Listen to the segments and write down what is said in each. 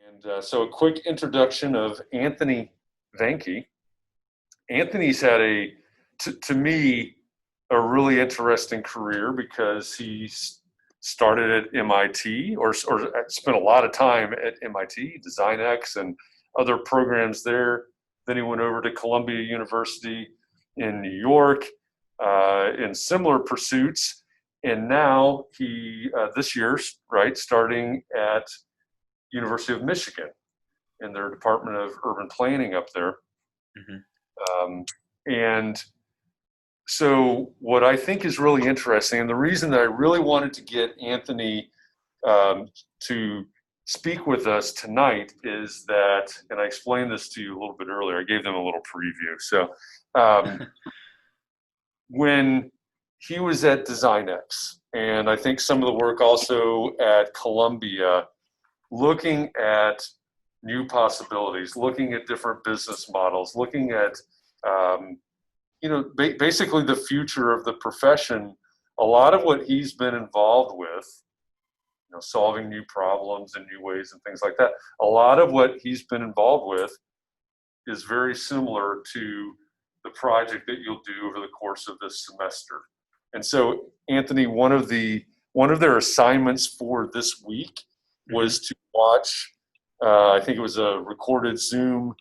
And so a quick introduction of Anthony Vanky. Anthony's had to me, a really interesting career because he started at MIT or spent a lot of time at MIT, DesignX and other programs there. Then he went over to Columbia University in New York in similar pursuits. And now he, this year, right, starting at University of Michigan in their Department of Urban Planning up there. And so what I think is really interesting, and the reason that I really wanted to get Anthony to speak with us tonight is that, and I explained this to you a little bit earlier, I gave them a little preview. So when he was at DesignX, and I think some of the work also at Columbia, looking at new possibilities, looking at different business models, looking at basically the future of the profession. A lot of what he's been involved with, solving new problems in new ways and things like that, a lot of what he's been involved with is very similar to the project that you'll do over the course of this semester. And so, Anthony, one of their assignments for this week was to watch, I think it was a recorded Zoom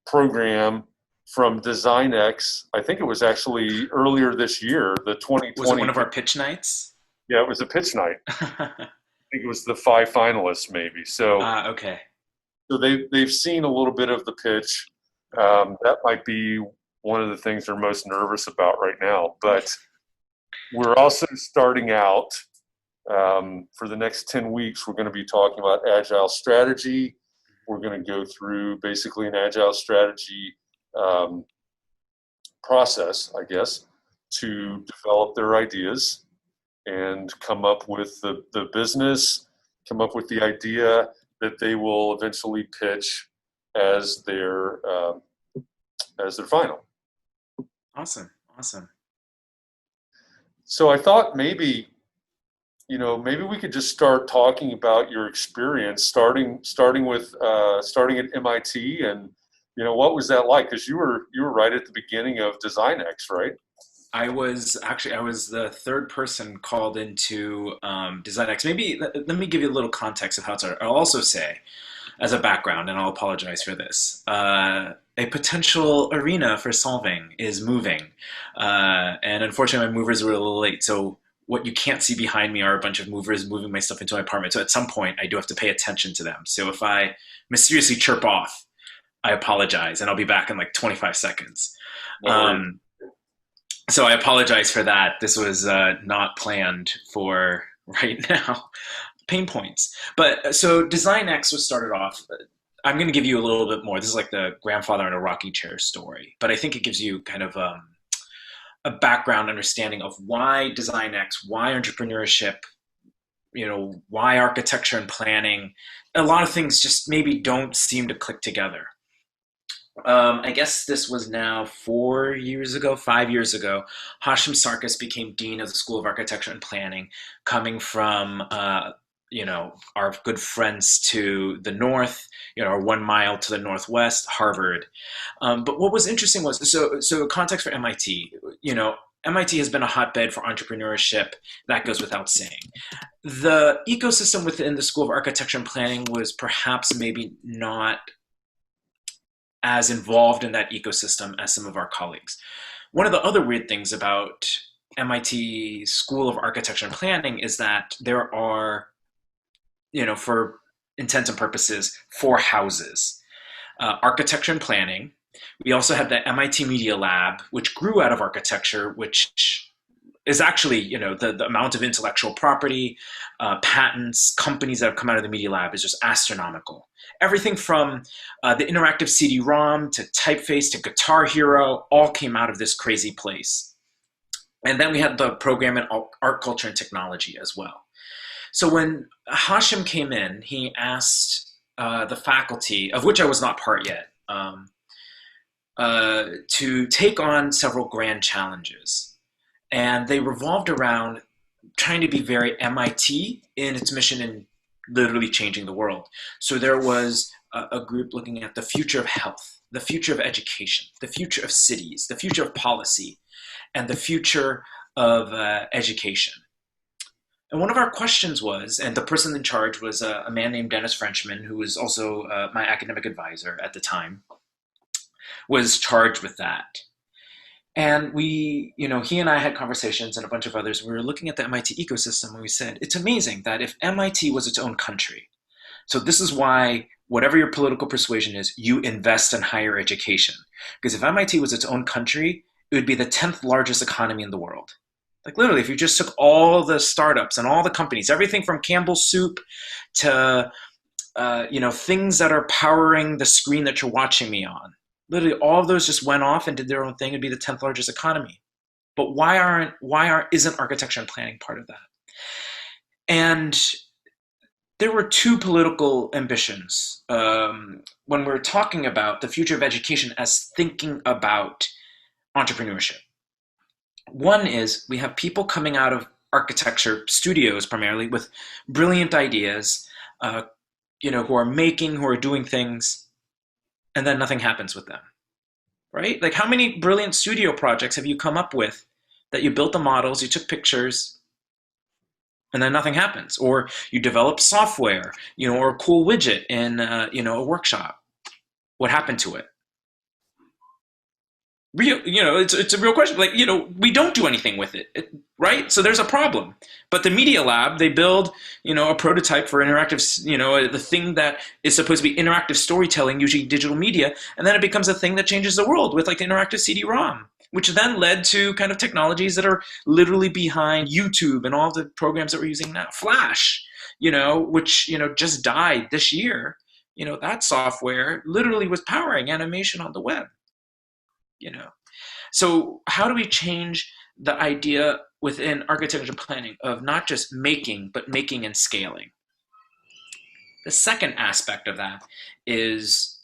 program from DesignX. I think it was actually earlier this year, the 2020. Was it one of our pitch nights? Yeah, it was a pitch night. I think it was the 5 finalists maybe. So, okay. So they've seen a little bit of the pitch. That might be one of the things they're most nervous about right now. But we're also starting out for the next 10 weeks. We're going to be talking about agile strategy. We're going to go through basically an agile strategy process, I guess, to develop their ideas and come up with the business, come up with the idea that they will eventually pitch as their final. Awesome. So I thought maybe we could just start talking about your experience, starting at MIT, and what was that like? Because you were right at the beginning of DesignX, right? I was the third person called into DesignX. Maybe let me give you a little context of how it started. I'll also say, as a background, and I'll apologize for this, a potential arena for solving is moving. And unfortunately, my movers were a little late. So what you can't see behind me are a bunch of movers moving my stuff into my apartment. So at some point, I do have to pay attention to them. So if I mysteriously chirp off, I apologize, and I'll be back in like 25 seconds. So I apologize for that. This was not planned for right now. Pain points. But so DesignX was started off. I'm going to give you a little bit more. This is like the grandfather in a rocking chair story, but I think it gives you kind of a background understanding of why DesignX, why entrepreneurship, why architecture and planning. A lot of things just maybe don't seem to click together. I guess this was now 5 years ago. Hashim Sarkis became Dean of the School of Architecture and Planning, coming from our good friends to the north, or 1 mile to the northwest, Harvard. But what was interesting was, so context for MIT, MIT has been a hotbed for entrepreneurship. That goes without saying. The ecosystem within the School of Architecture and Planning was perhaps maybe not as involved in that ecosystem as some of our colleagues. One of the other weird things about MIT School of Architecture and Planning is that there are, for intents and purposes, 4 houses. Architecture and Planning. We also have the MIT Media Lab, which grew out of architecture, which is actually, the amount of intellectual property, patents, companies that have come out of the Media Lab is just astronomical. Everything from the interactive CD-ROM to Typeface to Guitar Hero all came out of this crazy place. And then we had the program in art, culture, and technology as well. So when Hashim came in, he asked the faculty, of which I was not part yet, to take on several grand challenges. And they revolved around trying to be very MIT in its mission in literally changing the world. So there was a group looking at the future of health, the future of education, the future of cities, the future of policy, and the future of education. And one of our questions was, and the person in charge was a man named Dennis Frenchman, who was also my academic advisor at the time, was charged with that. And we, he and I had conversations and a bunch of others. We were looking at the MIT ecosystem and we said, it's amazing that if MIT was its own country, so this is why, whatever your political persuasion is, you invest in higher education. Because if MIT was its own country, it would be the 10th largest economy in the world. Like literally, if you just took all the startups and all the companies, everything from Campbell's Soup to, things that are powering the screen that you're watching me on, literally all of those just went off and did their own thing, it'd be the 10th largest economy. But isn't architecture and planning part of that? And there were two political ambitions when we're talking about the future of education as thinking about entrepreneurship. One is we have people coming out of architecture studios primarily with brilliant ideas, who are doing things, and then nothing happens with them, right? Like how many brilliant studio projects have you come up with that you built the models, you took pictures, and then nothing happens? Or you develop software, or a cool widget in, a workshop. What happened to it? It's a real question. Like, we don't do anything with it, right? So there's a problem. But the Media Lab, they build, a prototype for interactive, the thing that is supposed to be interactive storytelling, usually digital media, and then it becomes a thing that changes the world with like the interactive CD-ROM, which then led to kind of technologies that are literally behind YouTube and all the programs that we're using now. Flash, which, just died this year. That software literally was powering animation on the web. So how do we change the idea within architecture planning of not just making, but making and scaling? The second aspect of that is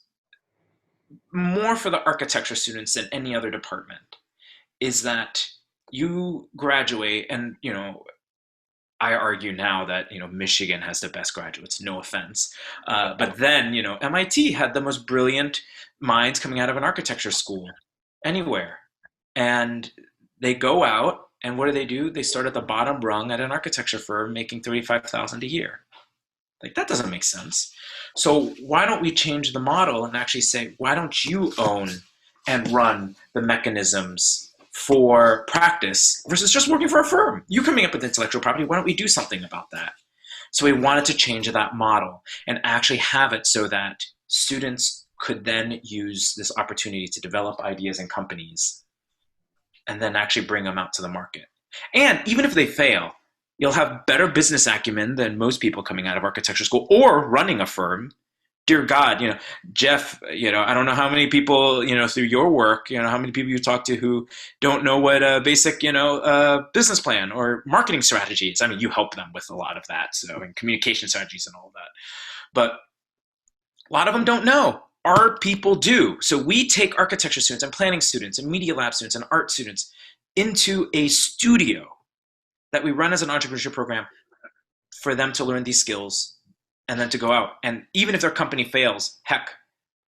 more for the architecture students than any other department, is that you graduate and, I argue now that, Michigan has the best graduates, no offense. But then, MIT had the most brilliant minds coming out of an architecture school anywhere. And they go out and what do? They start at the bottom rung at an architecture firm making $35,000 a year. Like that doesn't make sense. So why don't we change the model and actually say, why don't you own and run the mechanisms for practice versus just working for a firm? You coming up with intellectual property, why don't we do something about that? So we wanted to change that model and actually have it so that students could then use this opportunity to develop ideas in companies and then actually bring them out to the market. And even if they fail, you'll have better business acumen than most people coming out of architecture school or running a firm. Dear God, Jeff, I don't know how many people, through your work, how many people you talk to who don't know what a basic, business plan or marketing strategy is. I mean, you help them with a lot of that, and communication strategies and all of that. But a lot of them don't know. Our people do. So we take architecture students and planning students and media lab students and art students into a studio that we run as an entrepreneurship program for them to learn these skills and then to go out. And even if their company fails, heck,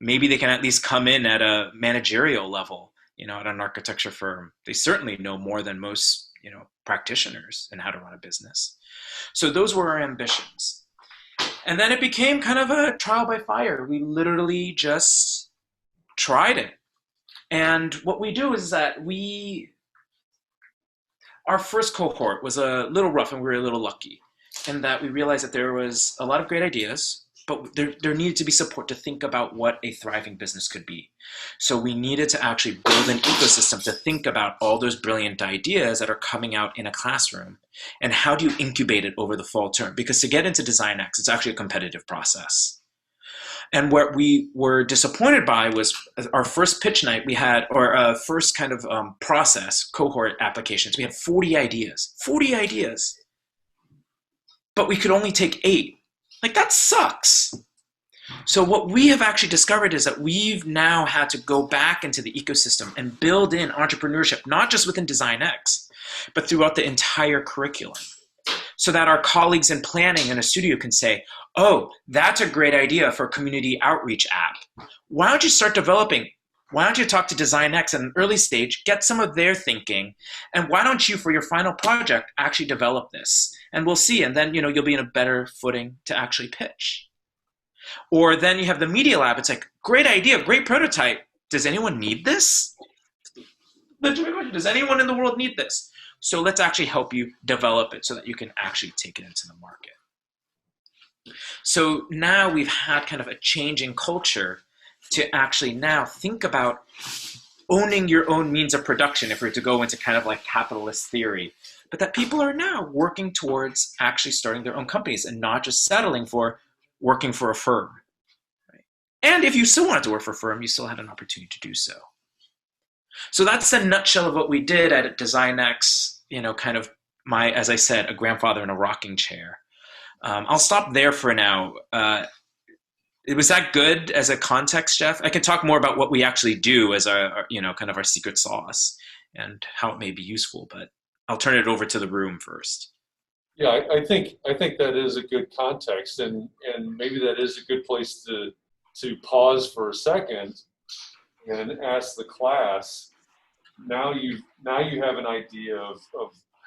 maybe they can at least come in at a managerial level, at an architecture firm. They certainly know more than most, practitioners in how to run a business. So those were our ambitions. And then it became kind of a trial by fire. We literally just tried it. And what we do is that our first cohort was a little rough and we were a little lucky in that we realized that there was a lot of great ideas, but there needed to be support to think about what a thriving business could be. So we needed to actually build an ecosystem to think about all those brilliant ideas that are coming out in a classroom and how do you incubate it over the fall term? Because to get into DesignX, it's actually a competitive process. And what we were disappointed by was our first pitch night we had, or first kind of process, cohort applications, we had 40 ideas, but we could only take 8. Like that sucks. So what we have actually discovered is that we've now had to go back into the ecosystem and build in entrepreneurship, not just within DesignX, but throughout the entire curriculum. so that our colleagues in planning in a studio can say, oh, that's a great idea for a community outreach app. Why don't you start developing? Why don't you talk to DesignX at an early stage, get some of their thinking, and why don't you, for your final project, actually develop this? And we'll see, and then you'll be in a better footing to actually pitch. Or then you have the media lab. It's like, great idea, great prototype. Does anyone need this? Does anyone in the world need this? So let's actually help you develop it so that you can actually take it into the market. So now we've had kind of a change in culture to actually now think about owning your own means of production, if we're to go into kind of like capitalist theory, but that people are now working towards actually starting their own companies and not just settling for working for a firm. Right? And if you still wanted to work for a firm, you still had an opportunity to do so. So that's the nutshell of what we did at DesignX, kind of as I said, a grandfather in a rocking chair. I'll stop there for now. Was that good as a context, Jeff? I can talk more about what we actually do as our kind of our secret sauce and how it may be useful, but I'll turn it over to the room first. Yeah, I think that is a good context, and maybe that is a good place to pause for a second and ask the class. Now you have an idea of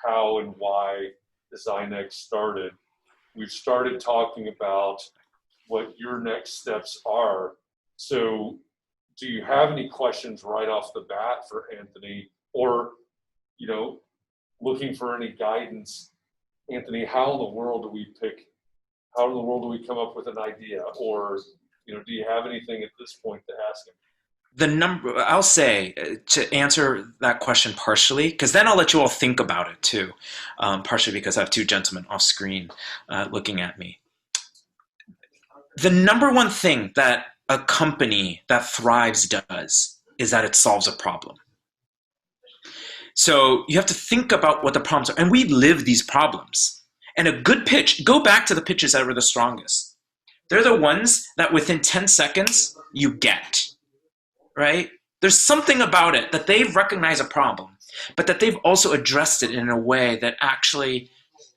how and why DesignX started. We've started talking about what your next steps are. So do you have any questions right off the bat for Anthony, or looking for any guidance? Anthony, how in the world do we come up with an idea? Or do you have anything at this point to ask him? I'll say, to answer that question partially, because then I'll let you all think about it too, partially because I have two gentlemen off screen looking at me. The number one thing that a company that thrives does is that it solves a problem. So you have to think about what the problems are, and we live these problems. And a good pitch, go back to the pitches that were the strongest. They're the ones that within 10 seconds you get. Right? There's something about it that they've recognized a problem, but that they've also addressed it in a way that actually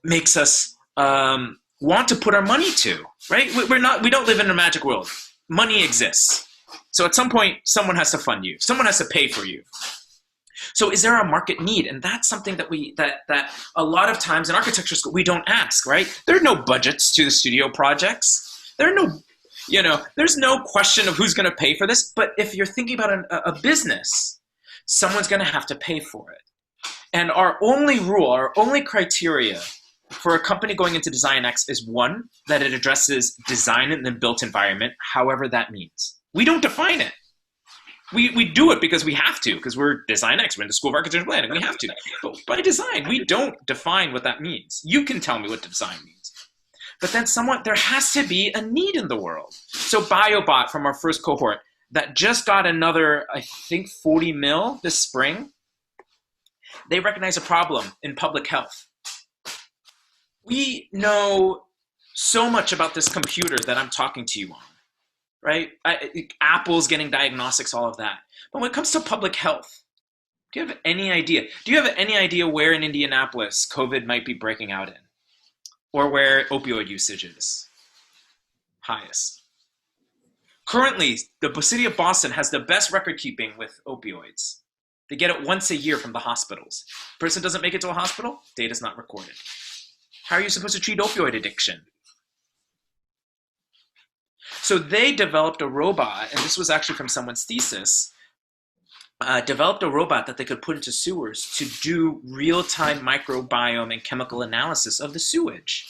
makes us want to put our money to, right? We don't live in a magic world. Money exists. So at some point, someone has to fund you. Someone has to pay for you. So is there a market need? And that's something that a lot of times in architecture school, we don't ask, right? There are no budgets to the studio projects. There are no there's no question of who's going to pay for this, but if you're thinking about a business, someone's going to have to pay for it. And our only rule, our only criteria for a company going into DesignX is one, that it addresses design in the built environment, however that means. We don't define it. We do it because we have to, because we're DesignX, we're in the School of Architecture and Planning, we have to. But by design, we don't define what that means. You can tell me what design means. But then there has to be a need in the world. So BioBot from our first cohort that just got another, I think, 40 mil this spring, they recognize a problem in public health. We know so much about this computer that I'm talking to you on, right? Apple's getting diagnostics, all of that. But when it comes to public health, do you have any idea? Do you have any idea where in Indianapolis COVID might be breaking out in? Or where opioid usage is highest. Currently, the city of Boston has the best record keeping with opioids. They get it once a year from the hospitals. Person doesn't make it to a hospital, data's not recorded. How are you supposed to treat opioid addiction? So they developed a robot, and this was actually from someone's thesis, developed a robot that they could put into sewers to do real-time microbiome and chemical analysis of the sewage.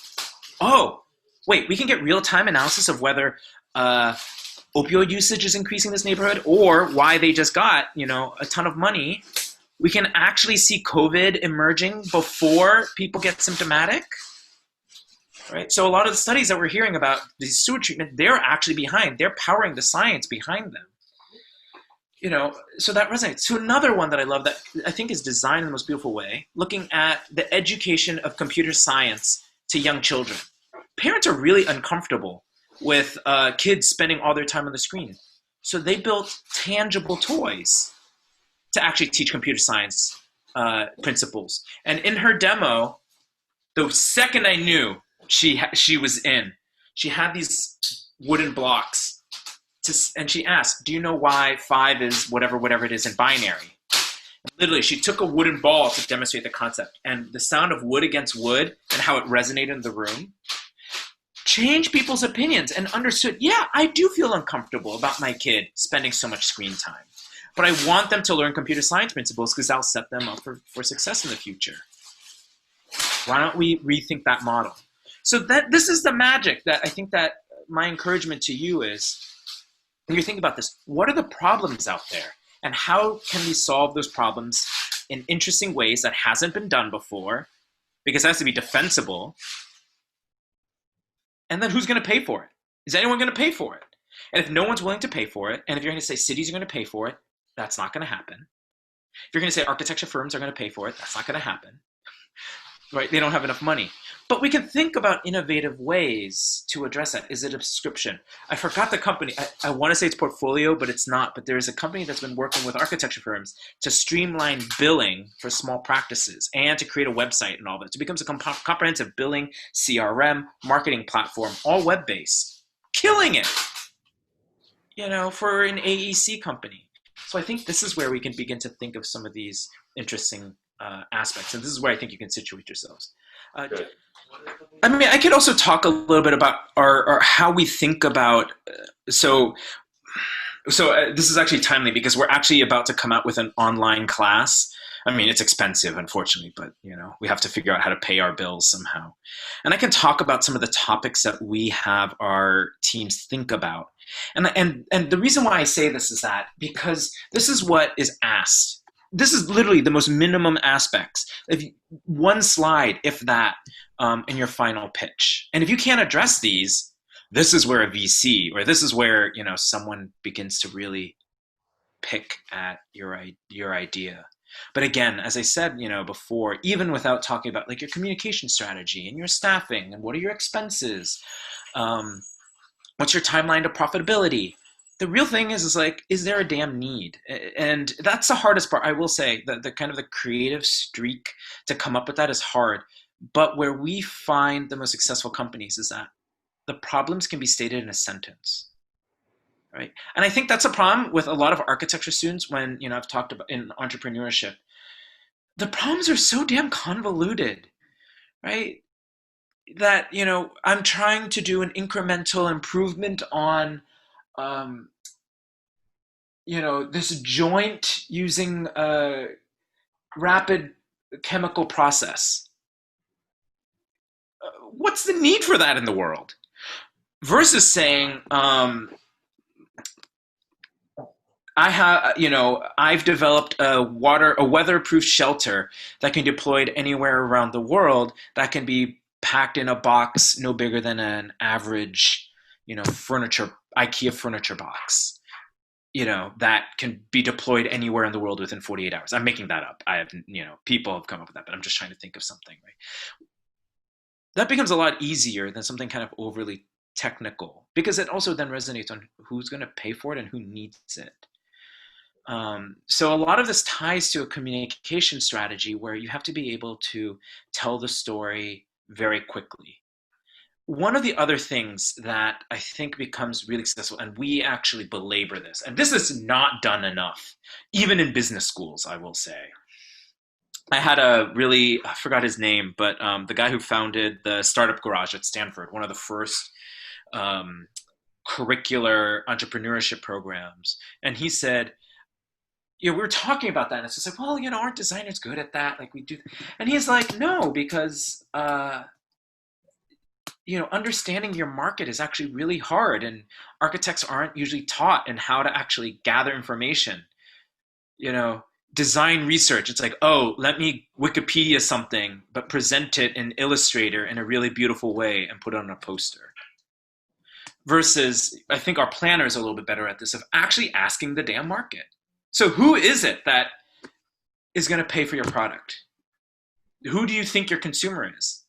Oh, wait, we can get real-time analysis of whether opioid usage is increasing in this neighborhood, or why they just got, a ton of money. We can actually see COVID emerging before people get symptomatic. Right? So a lot of the studies that we're hearing about these sewer treatment, they're actually behind. They're powering the science behind them. So that resonates. So another one that I love that I think is designed in the most beautiful way, looking at the education of computer science to young children. Parents are really uncomfortable with kids spending all their time on the screen. So they built tangible toys to actually teach computer science principles. And in her demo, The second I knew she was in, she had these wooden blocks, and she asked, "Do you know why 5 is whatever it is in binary?" And literally, she took a wooden ball to demonstrate the concept, and the sound of wood against wood and how it resonated in the room changed people's opinions and understood, yeah, I do feel uncomfortable about my kid spending so much screen time. But I want them to learn computer science principles because that'll set them up for success in the future. Why don't we rethink that model? So this is the magic that I think that my encouragement to you is, when you think about this, what are the problems out there? And how can we solve those problems in interesting ways that hasn't been done before? Because it has to be defensible. And then who's going to pay for it? Is anyone going to pay for it? And if no one's willing to pay for it, and if you're going to say cities are going to pay for it, that's not going to happen. If you're going to say architecture firms are going to pay for it, that's not going to happen. Right? They don't have enough money. But we can think about innovative ways to address that. Is it a subscription? I forgot the company. I want to say it's Portfolio, but it's not. But there is a company that's been working with architecture firms to streamline billing for small practices and to create a website and all that. So it becomes a comprehensive billing, CRM, marketing platform, all web-based. Killing it, for an AEC company. So I think this is where we can begin to think of some of these interesting aspects. And this is where I think you can situate yourselves. I mean, I could also talk a little bit about our how we think about. So this is actually timely because we're actually about to come out with an online class. I mean, it's expensive, unfortunately, but we have to figure out how to pay our bills somehow. And I can talk about some of the topics that we have our teams think about. And the reason why I say this is that because this is what is asked. This is literally the most minimum aspects. One slide, if that, in your final pitch. And if you can't address these, this is where a VC, or this is where someone begins to really pick at your idea. But again, as I said, before, even without talking about like your communication strategy and your staffing and what are your expenses, what's your timeline to profitability? The real thing is like, is there a damn need? And that's the hardest part. I will say that the kind of the creative streak to come up with that is hard. But where we find the most successful companies is that the problems can be stated in a sentence, right? And I think that's a problem with a lot of architecture students when, I've talked about in entrepreneurship. The problems are so damn convoluted, right? That, I'm trying to do an incremental improvement on this joint using a rapid chemical process. What's the need for that in the world? Versus saying, I've developed a weatherproof shelter that can be deployed anywhere around the world that can be packed in a box no bigger than an average, IKEA furniture box, that can be deployed anywhere in the world within 48 hours. I'm making that up. I have, people have come up with that, but I'm just trying to think of something, right? That becomes a lot easier than something kind of overly technical because it also then resonates on who's going to pay for it and who needs it. So a lot of this ties to a communication strategy where you have to be able to tell the story very quickly. One of the other things that I think becomes really successful, and we actually belabor this, and this is not done enough, even in business schools, I will say. I had I forgot his name, but the guy who founded the Startup Garage at Stanford, one of the first curricular entrepreneurship programs. And he said, we were talking about that. And it's just like, well, aren't designers good at that? Like we do. And he's like, no, because, understanding your market is actually really hard. And architects aren't usually taught in how to actually gather information. Design research, it's like, oh, let me Wikipedia something, but present it in Illustrator in a really beautiful way and put it on a poster. Versus, I think our planners are a little bit better at this, of actually asking the damn market. So who is it that is going to pay for your product? Who do you think your consumer is?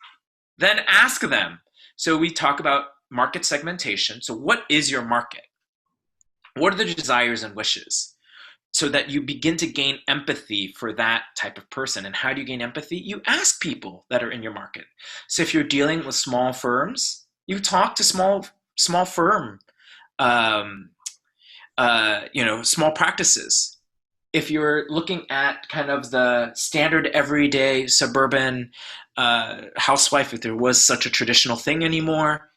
Then ask them. So we talk about market segmentation. So what is your market? What are the desires and wishes? so that you begin to gain empathy for that type of person. And how do you gain empathy? You ask people that are in your market. So if you're dealing with small firms, you talk to small firm, small practices. If you're looking at kind of the standard everyday suburban housewife, if there was such a traditional thing anymore,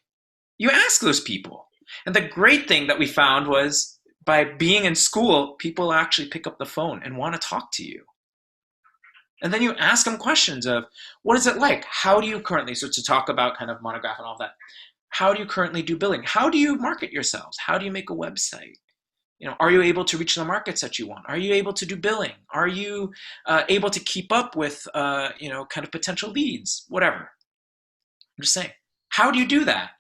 you ask those people. And the great thing that we found was by being in school, people actually pick up the phone and want to talk to you. And then you ask them questions of, what is it like? How do you currently, so to talk about kind of monograph and all that, how do you currently do billing? How do you market yourselves? How do you make a website? Are you able to reach the markets that you want? Are you able to do billing? Are you able to keep up with, kind of potential leads? Whatever. I'm just saying, how do you do that?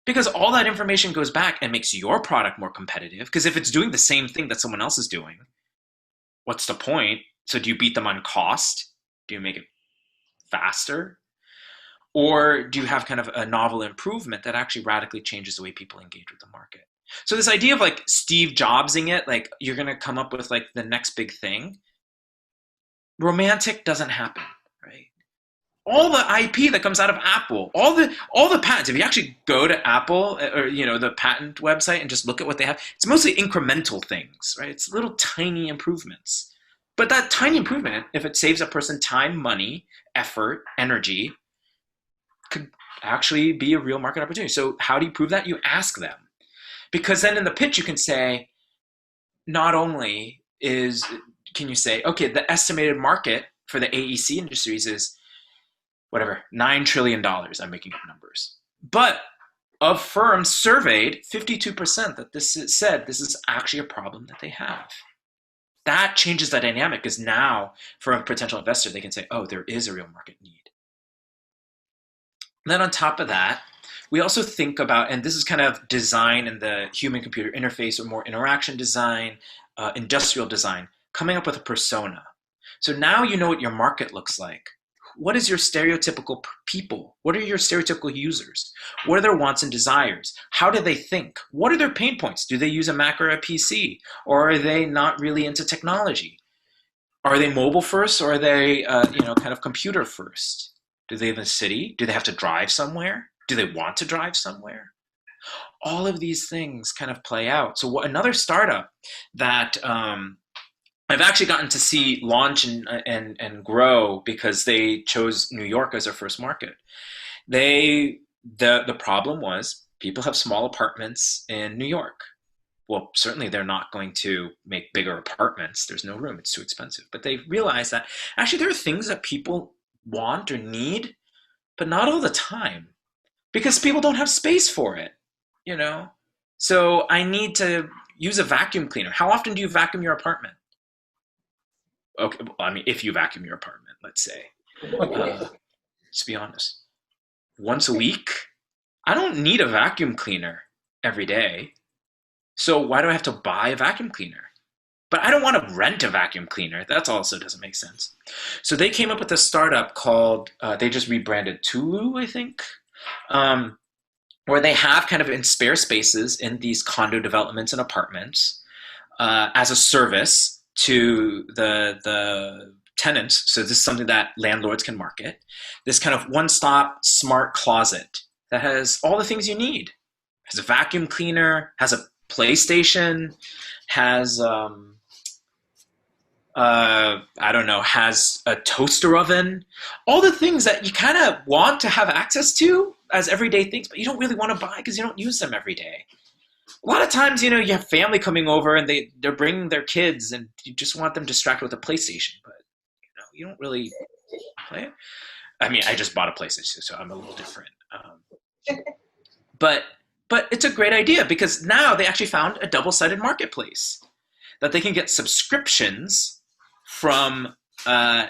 Because all that information goes back and makes your product more competitive. Because if it's doing the same thing that someone else is doing, what's the point? So do you beat them on cost? Do you make it faster? Or do you have kind of a novel improvement that actually radically changes the way people engage with the market? So this idea of like Steve Jobsing it, like you're going to come up with like the next big thing, romantic doesn't happen, right? All the IP that comes out of Apple, all the patents, if you actually go to Apple or the patent website and just look at what they have, it's mostly incremental things, right? It's little tiny improvements. But that tiny improvement, if it saves a person time, money, effort, energy, could actually be a real market opportunity. So how do you prove that? You ask them. Because then in the pitch you can say, not only can you say, okay, the estimated market for the AEC industries is whatever, $9 trillion, I'm making up numbers. But of firms surveyed, 52% that said this is actually a problem that they have. That changes the dynamic because now for a potential investor, they can say, oh, there is a real market need. And then on top of that, we also think about, and this is kind of design in the human-computer interface or more interaction design, industrial design, coming up with a persona. So now you know what your market looks like. What is your stereotypical people? What are your stereotypical users? What are their wants and desires? How do they think? What are their pain points? Do they use a Mac or a PC? Or are they not really into technology? Are they mobile first or are they kind of computer first? Do they live in a city? Do they have to drive somewhere? Do they want to drive somewhere? All of these things kind of play out. So another startup that I've actually gotten to see launch and grow because they chose New York as their first market. The problem was people have small apartments in New York. Well, certainly they're not going to make bigger apartments. There's no room. It's too expensive. But they realized that actually there are things that people want or need, but not all the time because people don't have space for it, So I need to use a vacuum cleaner. How often do you vacuum your apartment? Okay, well, I mean, if you vacuum your apartment, let's say. Let's be honest. Once a week? I don't need a vacuum cleaner every day. So why do I have to buy a vacuum cleaner? But I don't want to rent a vacuum cleaner. That also doesn't make sense. So they came up with a startup called, they just rebranded Tulu, I think, where they have kind of in spare spaces in these condo developments and apartments as a service to the tenants. So this is something that landlords can market. This kind of one-stop smart closet that has all the things you need. Has a vacuum cleaner, has a PlayStation, has has a toaster oven, all the things that you kind of want to have access to as everyday things, but you don't really want to buy because you don't use them every day. A lot of times, you have family coming over and they're bringing their kids and you just want them distracted with a PlayStation, but you don't really play it. I mean, I just bought a PlayStation, so I'm a little different. But it's a great idea because now they actually found a double-sided marketplace that they can get subscriptions from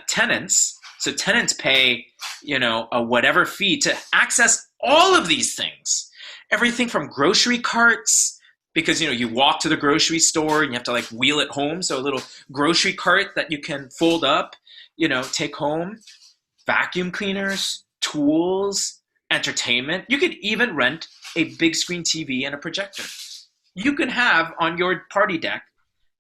tenants. So tenants pay, a whatever fee to access all of these things. Everything from grocery carts, because, you walk to the grocery store and you have to like wheel it home. So a little grocery cart that you can fold up, take home, vacuum cleaners, tools, entertainment. You could even rent a big screen TV and a projector. You could have on your party deck,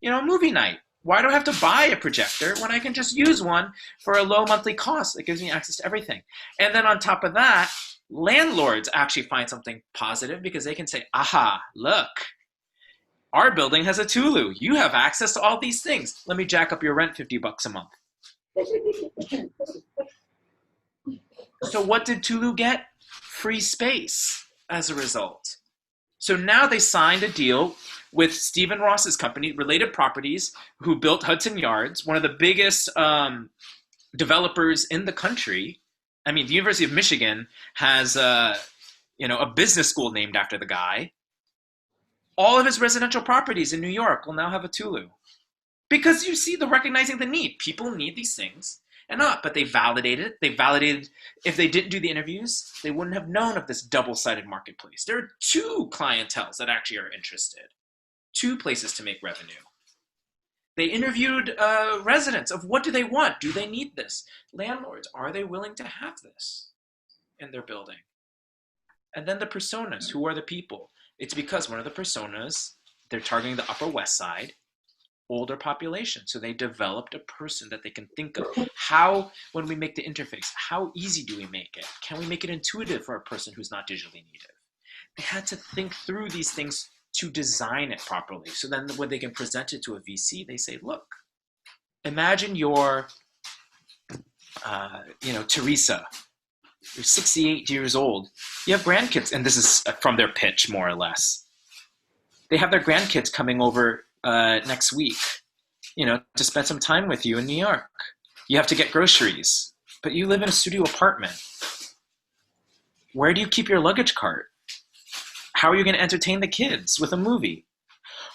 a movie night Why do I have to buy a projector when I can just use one for a low monthly cost that gives me access to everything? And then on top of that, landlords actually find something positive because they can say, aha, look, our building has a Tulu. You have access to all these things. Let me jack up your rent $50 a month. So what did Tulu get? Free space as a result. So now they signed a deal with Stephen Ross's company, Related Properties, who built Hudson Yards, one of the biggest developers in the country. I mean, the University of Michigan has a business school named after the guy. All of his residential properties in New York will now have a Tulu. Because you see the recognizing the need. People need these things. But they validated it. They validated if they didn't do the interviews, they wouldn't have known of this double-sided marketplace. There are two clienteles that actually are interested, two places to make revenue. They interviewed residents of what do they want? Do they need this? Landlords, are they willing to have this in their building? And then the personas, who are the people? It's because one of the personas, they're targeting the Upper West Side, older population. So they developed a person that they can think of. How, when we make the interface, how easy do we make it? Can we make it intuitive for a person who's not digitally native? They had to think through these things to design it properly. So then when they can present it to a VC, they say, look, imagine you're, Teresa, you're 68 years old. You have grandkids, and this is from their pitch, more or less. They have their grandkids coming over next week, to spend some time with you in New York. You have to get groceries, but you live in a studio apartment. Where do you keep your luggage cart? How are you going to entertain the kids with a movie?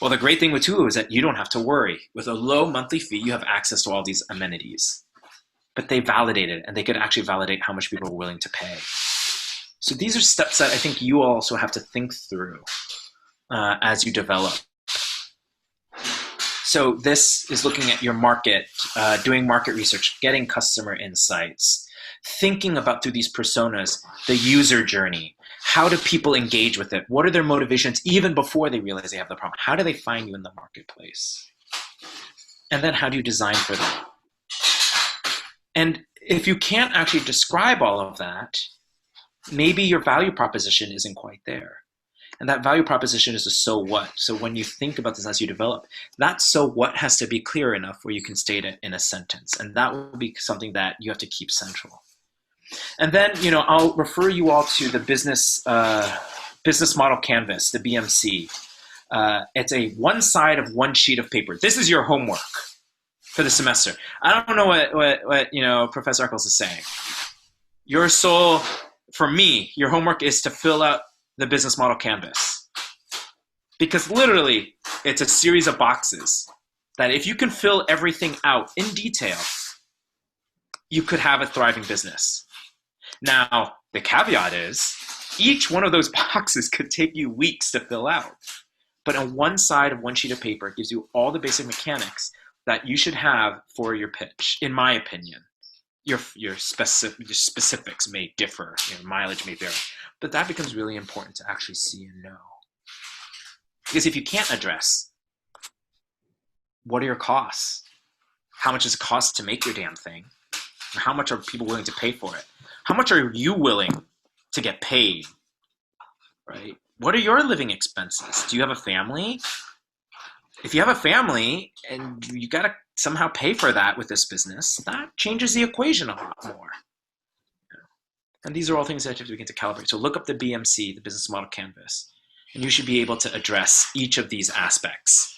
Well, the great thing with Tulu is that you don't have to worry. With a low monthly fee, you have access to all these amenities. But they validated, and they could actually validate how much people are willing to pay. So these are steps that I think you also have to think through as you develop. So this is looking at your market, doing market research, getting customer insights, thinking about through these personas, the user journey. How do people engage with it? What are their motivations even before they realize they have the problem? How do they find you in the marketplace? And then how do you design for them? And if you can't actually describe all of that, maybe your value proposition isn't quite there. And that value proposition is a so what. So when you think about this as you develop, that so what has to be clear enough where you can state it in a sentence. And that will be something that you have to keep central. And then, I'll refer you all to the business model canvas, the BMC. It's a one side of one sheet of paper. This is your homework for the semester. I don't know what Professor Eccles is saying. For me, your homework is to fill out the business model canvas. Because literally, it's a series of boxes that if you can fill everything out in detail, you could have a thriving business. Now, the caveat is, each one of those boxes could take you weeks to fill out. But on one side of one sheet of paper, it gives you all the basic mechanics that you should have for your pitch, in my opinion. Your specifics may differ, your mileage may vary, but that becomes really important to actually see and know. Because if you can't address, what are your costs? How much does it cost to make your damn thing? How much are people willing to pay for it? How much are you willing to get paid, right? What are your living expenses? Do you have a family? If you have a family and you got to somehow pay for that with this business, that changes the equation a lot more. And these are all things that you have to begin to calibrate. So look up the BMC, the business model canvas, and you should be able to address each of these aspects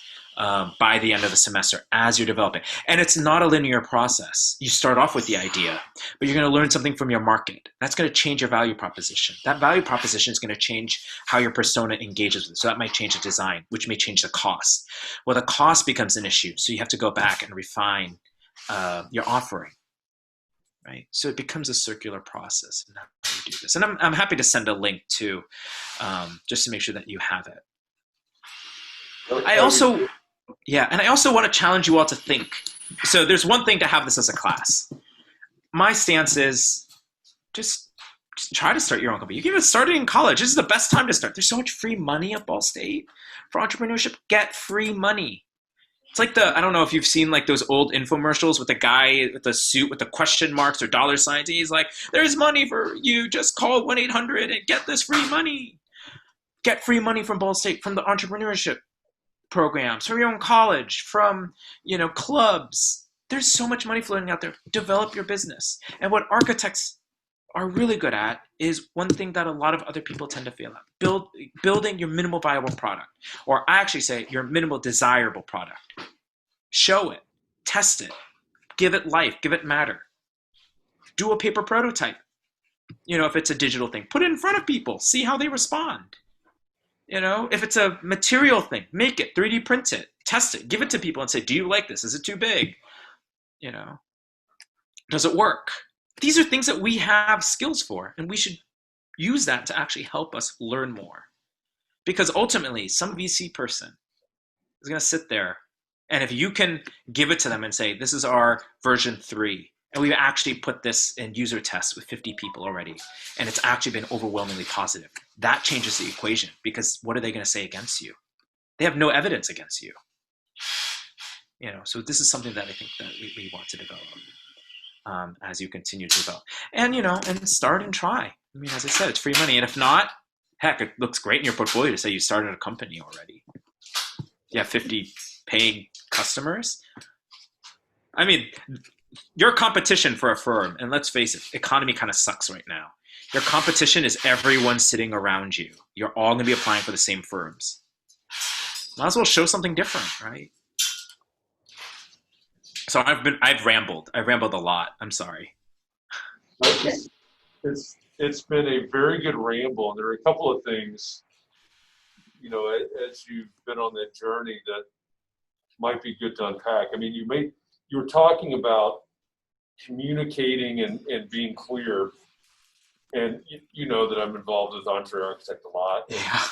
by the end of the semester as you're developing. And it's not a linear process. You start off with the idea, but you're going to learn something from your market. That's going to change your value proposition. That value proposition is going to change how your persona engages with it. So that might change the design, which may change the cost. Well, the cost becomes an issue. So you have to go back and refine your offering. Right? So it becomes a circular process in how you do this. And I'm happy to send a link too, just to make sure that you have it. I also want to challenge you all to think. So there's one thing to have this as a class. My stance is just try to start your own company. You can even start it in college. This is the best time to start. There's so much free money at Ball State for entrepreneurship. Get free money. It's like I don't know if you've seen like those old infomercials with the guy with the suit with the question marks or dollar signs. And he's like, there's money for you. Just call 1-800 and get this free money. Get free money from Ball State, from the entrepreneurship programs, from your own college, from, clubs. There's so much money floating out there. Develop your business. And what architects are really good at is one thing that a lot of other people tend to fail at. Building your minimal viable product. Or I actually say your minimal desirable product. Show it. Test it. Give it life. Give it matter. Do a paper prototype. If it's a digital thing. Put it in front of people. See how they respond. If it's a material thing, make it, 3D print it, test it, give it to people and say, do you like this? Is it too big? Does it work? These are things that we have skills for, and we should use that to actually help us learn more. Because ultimately, some VC person is going to sit there, and if you can give it to them and say, this is our version 3, and we've actually put this in user tests with 50 people already, and it's actually been overwhelmingly positive. That changes the equation, because what are they going to say against you? They have no evidence against you. So this is something that I think that we want to develop as you continue to develop. And, and start and try. I mean, as I said, it's free money. And if not, heck, it looks great in your portfolio to say you started a company already. You have 50 paying customers. I mean, your competition for a firm, and let's face it, economy kind of sucks right now. Your competition is everyone sitting around you. You're all going to be applying for the same firms. Might as well show something different, right? So I've rambled. I rambled a lot. I'm sorry. It's been a very good ramble, and there are a couple of things, as you've been on that journey that might be good to unpack. I mean, you were talking about communicating and being clear, and you know that I'm involved with Entre Architect a lot. Yeah.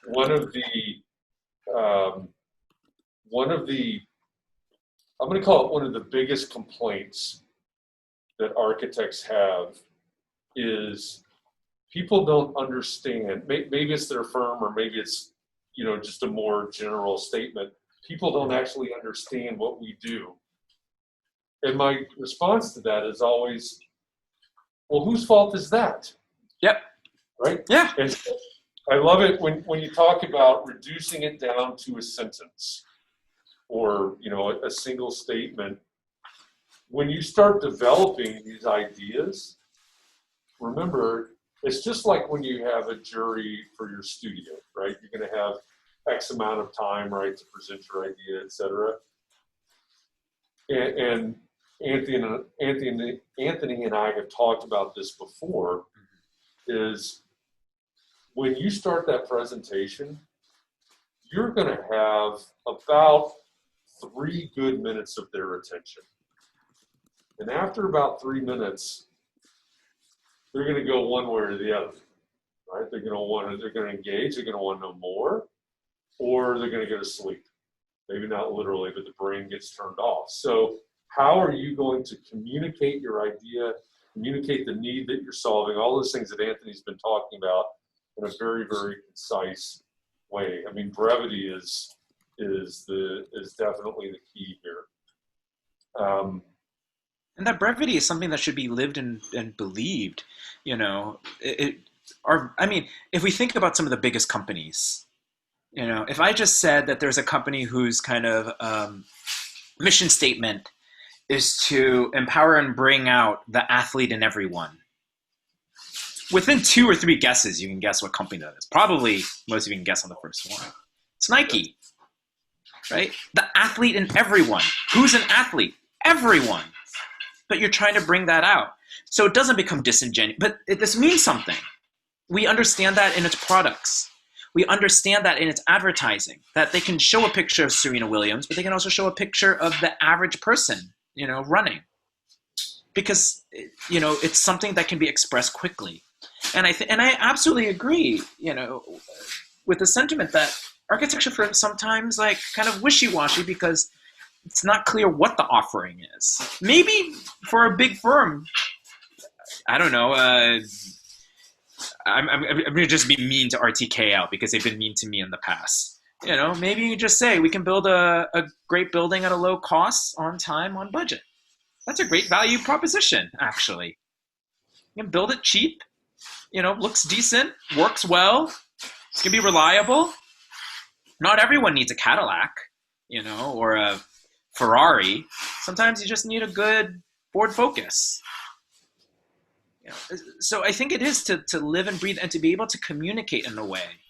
One of the I'm going to call it one of the biggest complaints that architects have is people don't understand. Maybe it's their firm, or maybe it's just a more general statement. People don't actually understand what we do. And my response to that is always, well, whose fault is that? Yep. Right? Yeah. And I love it when you talk about reducing it down to a sentence or, a single statement. When you start developing these ideas, remember, it's just like when you have a jury for your studio, right? You're going to have X amount of time, right, to present your idea, et cetera. And Anthony and I have talked about this before, is when you start that presentation, you're going to have about 3 good minutes of their attention. And after about 3 minutes, they're going to go one way or the other, right? They're going to engage, they're going to want to know more, or they're going to go to sleep. Maybe not literally, but the brain gets turned off. So how are you going to communicate your idea, communicate the need that you're solving, all those things that Anthony's been talking about in a very, very concise way? I mean, brevity is definitely the key here. And that brevity is something that should be lived and believed. If we think about some of the biggest companies, if I just said that there's a company whose kind of mission statement is to empower and bring out the athlete in everyone, within 2 or 3 guesses, you can guess what company that is. Probably most of you can guess on the first one. It's Nike, right? The athlete in everyone. Who's an athlete? Everyone. But you're trying to bring that out. So it doesn't become disingenuous. But this means something. We understand that in its products. We understand that in its advertising, that they can show a picture of Serena Williams, but they can also show a picture of the average person, running. Because, it's something that can be expressed quickly. And I absolutely agree, with the sentiment that architecture firms sometimes kind of wishy-washy because it's not clear what the offering is. Maybe for a big firm, I don't know. I'm going to just be mean to RTKL because they've been mean to me in the past. Maybe you just say we can build a great building at a low cost, on time, on budget. That's a great value proposition, actually. You can build it cheap, looks decent, works well, it's gonna be reliable. Not everyone needs a Cadillac, or a Ferrari. Sometimes you just need a good Ford Focus. So I think it is to live and breathe and to be able to communicate in a way.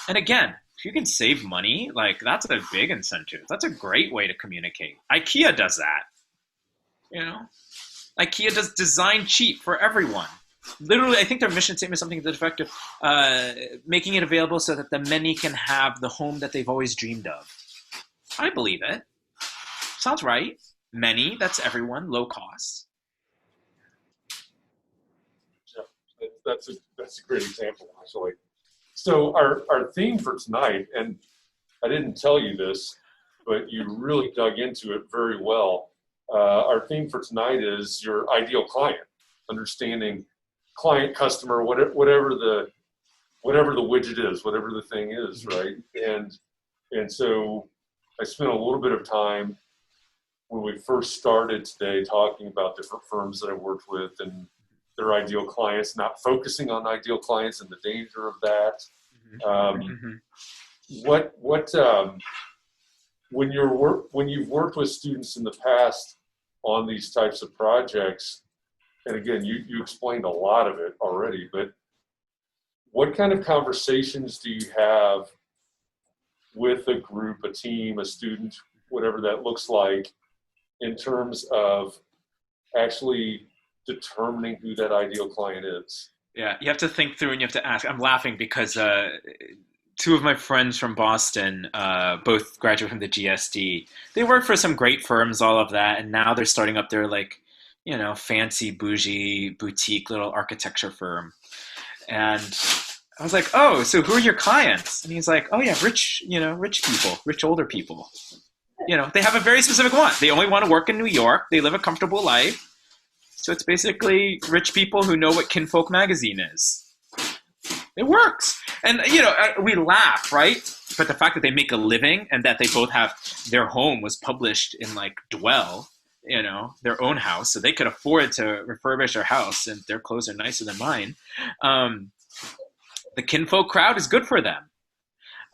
And again, if you can save money, like that's a big incentive. That's a great way to communicate. IKEA does that. IKEA does design cheap for everyone. Literally, I think their mission statement is something to the effect of making it available so that the many can have the home that they've always dreamed of. I believe it. Sounds right. Many, that's everyone, low cost. Yeah, that's a great example, actually. So our theme for tonight, and I didn't tell you this, but you really dug into it very well. Our theme for tonight is your ideal client, understanding client, customer, whatever the widget is, whatever the thing is, right? And so I spent a little bit of time when we first started today talking about different firms that I worked with and their ideal clients, not focusing on ideal clients and the danger of that. When you've worked with students in the past on these types of projects, and again, you explained a lot of it already, but what kind of conversations do you have with a group, a team, a student, whatever that looks like, in terms of actually determining who that ideal client is? Yeah, you have to think through and you have to ask. I'm laughing because two of my friends from Boston, both graduated from the GSD. They worked for some great firms, all of that, and now they're starting up their fancy bougie boutique little architecture firm. And I was like, oh, so who are your clients? And he's like, oh yeah, rich people, rich older people. They have a very specific want. They only want to work in New York. They live a comfortable life. So it's basically rich people who know what Kinfolk magazine is. It works. And, we laugh, right? But the fact that they make a living and that they both have their home was published in Dwell, their own house. So they could afford to refurbish their house and their clothes are nicer than mine. The Kinfolk crowd is good for them.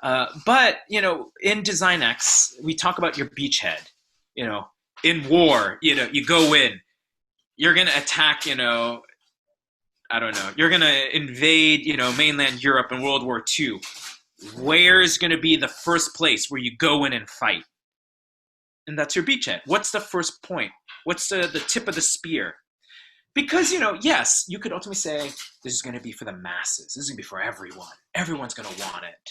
But, in DesignX, we talk about your beachhead. In war, you go in. You're going to attack, I don't know. You're going to invade, mainland Europe in World War II. Where's going to be the first place where you go in and fight? And that's your beachhead. What's the first point? What's the tip of the spear? Because, yes, you could ultimately say, this is going to be for the masses. This is going to be for everyone. Everyone's going to want it.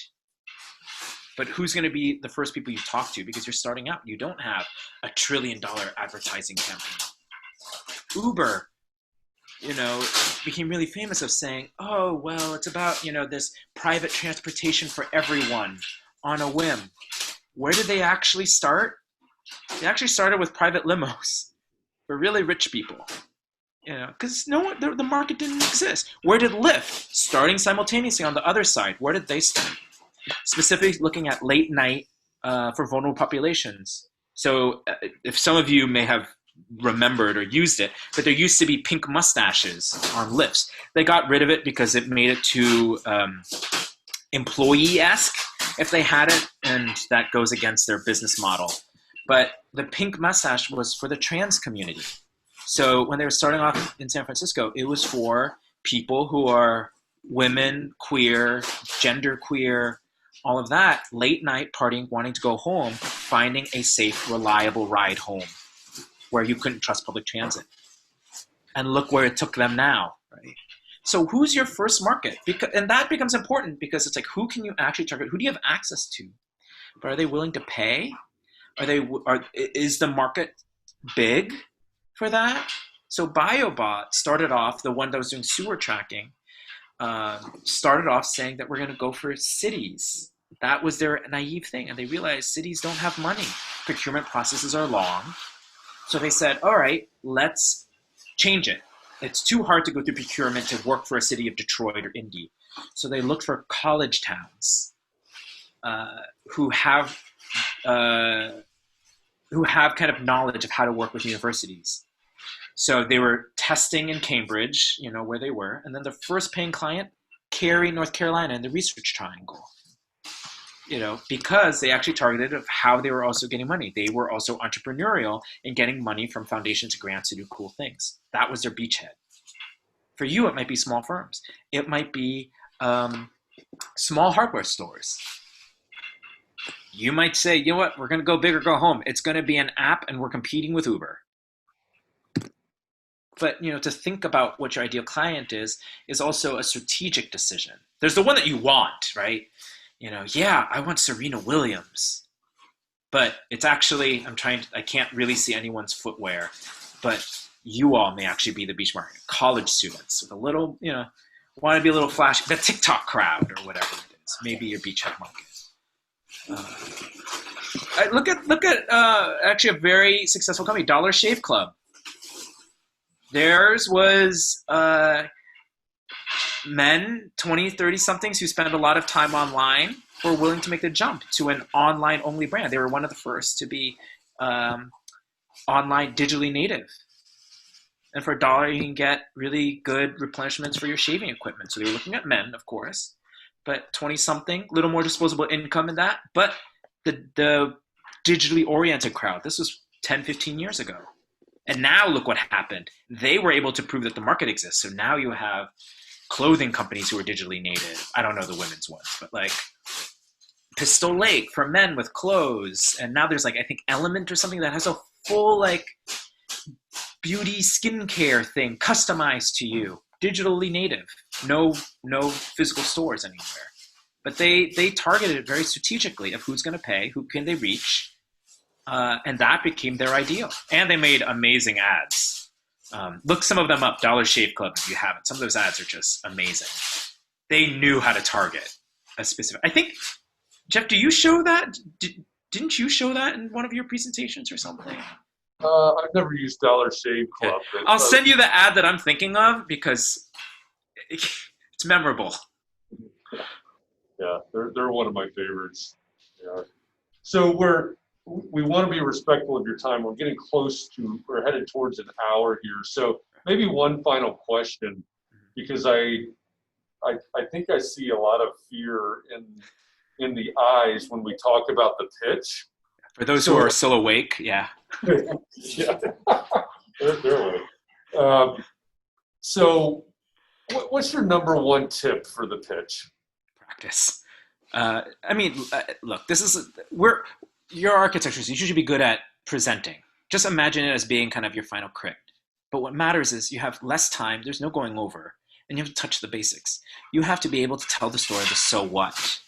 But who's going to be the first people you talk to? Because you're starting out. You don't have $1 trillion advertising campaign. Uber, became really famous of saying, oh, well, it's about, this private transportation for everyone on a whim. Where did they actually start? They actually started with private limos for really rich people, because the market didn't exist. Where did Lyft, starting simultaneously on the other side, where did they start? Specifically looking at late night for vulnerable populations. So if some of you may have remembered or used it, but there used to be pink mustaches on lifts. They got rid of it because it made it too employee-esque if they had it, and that goes against their business model. But the pink mustache was for the trans community. So when they were starting off in San Francisco, it was for people who are women, queer, gender queer, all of that, late night partying, wanting to go home, finding a safe, reliable ride home where you couldn't trust public transit. And look where it took them now, right? So who's your first market? And that becomes important because it's who can you actually target? Who do you have access to? But are they willing to pay? Is the market big for that? So BioBot started off, the one that was doing sewer tracking, started off saying that we're going to go for cities. That was their naive thing. And they realized cities don't have money. Procurement processes are long. So they said, all right, let's change it. It's too hard to go through procurement to work for a city of Detroit or Indy. So they looked for college towns. uh, who have uh, who have kind of knowledge of how to work with universities. So they were testing in Cambridge, where they were, and then the first paying client, Cary, North Carolina, in the Research Triangle. Because they actually targeted of how they were also getting money. They were also entrepreneurial in getting money from foundations and grants to do cool things. That was their beachhead. For you, it might be small firms. It might be small hardware stores. You might say, you know what, we're going to go big or go home. It's going to be an app and we're competing with Uber. But, to think about what your ideal client is also a strategic decision. There's the one that you want, right? Yeah, I want Serena Williams. But it's actually, I can't really see anyone's footwear. But you all may actually be the beach market. College students with a little, want to be a little flashy. The TikTok crowd or whatever it is. Maybe your beachhead market. Look at actually a very successful company, Dollar Shave Club. Theirs was men, 20, 30-somethings who spend a lot of time online were willing to make the jump to an online-only brand. They were one of the first to be online digitally native. And for $1, you can get really good replenishments for your shaving equipment. So they were looking at men, of course, but 20-something, a little more disposable income in that. But the digitally oriented crowd, this was 10, 15 years ago. And now look what happened. They were able to prove that the market exists. So now you have clothing companies who are digitally native. I don't know the women's ones, but like Pistol Lake for men with clothes. And now there's I think Element or something that has a full beauty skincare thing customized to you, digitally native, no physical stores anywhere. But they targeted it very strategically of who's going to pay, who can they reach, and that became their ideal. And they made amazing ads. Look some of them up, Dollar Shave Club, if you haven't. Some of those ads are just amazing. They knew how to target a specific. I think, Jeff, do you show that? Didn't you show that in one of your presentations or something? I've never used Dollar Shave Club. Okay. I'll send you the ad that I'm thinking of because it's memorable. Yeah, they're one of my favorites. Yeah. So we want to be respectful of your time. We're getting we're headed towards an hour here. So maybe one final question, because I think I see a lot of fear in the eyes when we talk about the pitch. For those who are still awake, yeah. Yeah, they're awake. So what's your number one tip for the pitch? Practice. Look, your architecture, you should be good at presenting. Just imagine it as being kind of your final crit. But what matters is you have less time, there's no going over, and you have to touch the basics. You have to be able to tell the story, the so what.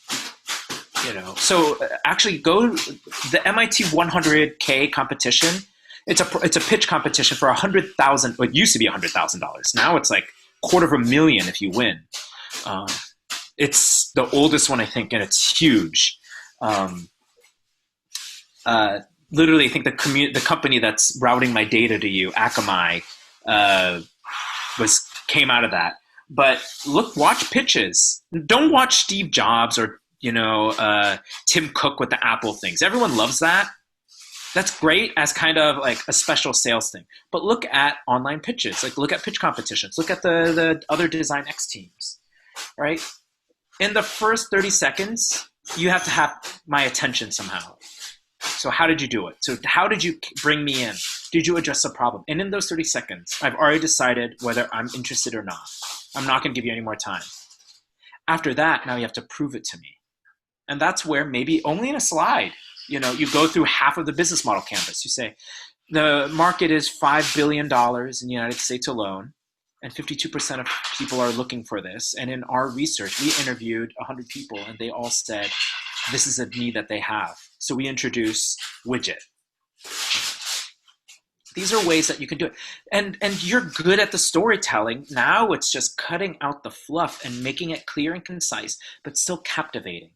So actually go the MIT 100K competition. It's a pitch competition for $100,000. It used to be $100,000. Now it's $250,000 if you win. It's the oldest one, I think, and it's huge. Literally, I think the company that's routing my data to you, Akamai, came out of that. But watch pitches. Don't watch Steve Jobs or Tim Cook with the Apple things. Everyone loves that. That's great as kind of a special sales thing. But look at online pitches. Look at pitch competitions. Look at the other DesignX teams, right? In the first 30 seconds, you have to have my attention somehow. So how did you do it? So how did you bring me in? Did you address a problem? And in those 30 seconds, I've already decided whether I'm interested or not. I'm not going to give you any more time. After that, now you have to prove it to me. And that's where maybe only in a slide, you go through half of the business model canvas. You say, the market is $5 billion in the United States alone, and 52% of people are looking for this. And in our research, we interviewed 100 people, and they all said, this is a need that they have. So we introduce widget. These are ways that you can do it. And you're good at the storytelling. Now it's just cutting out the fluff and making it clear and concise, but still captivating.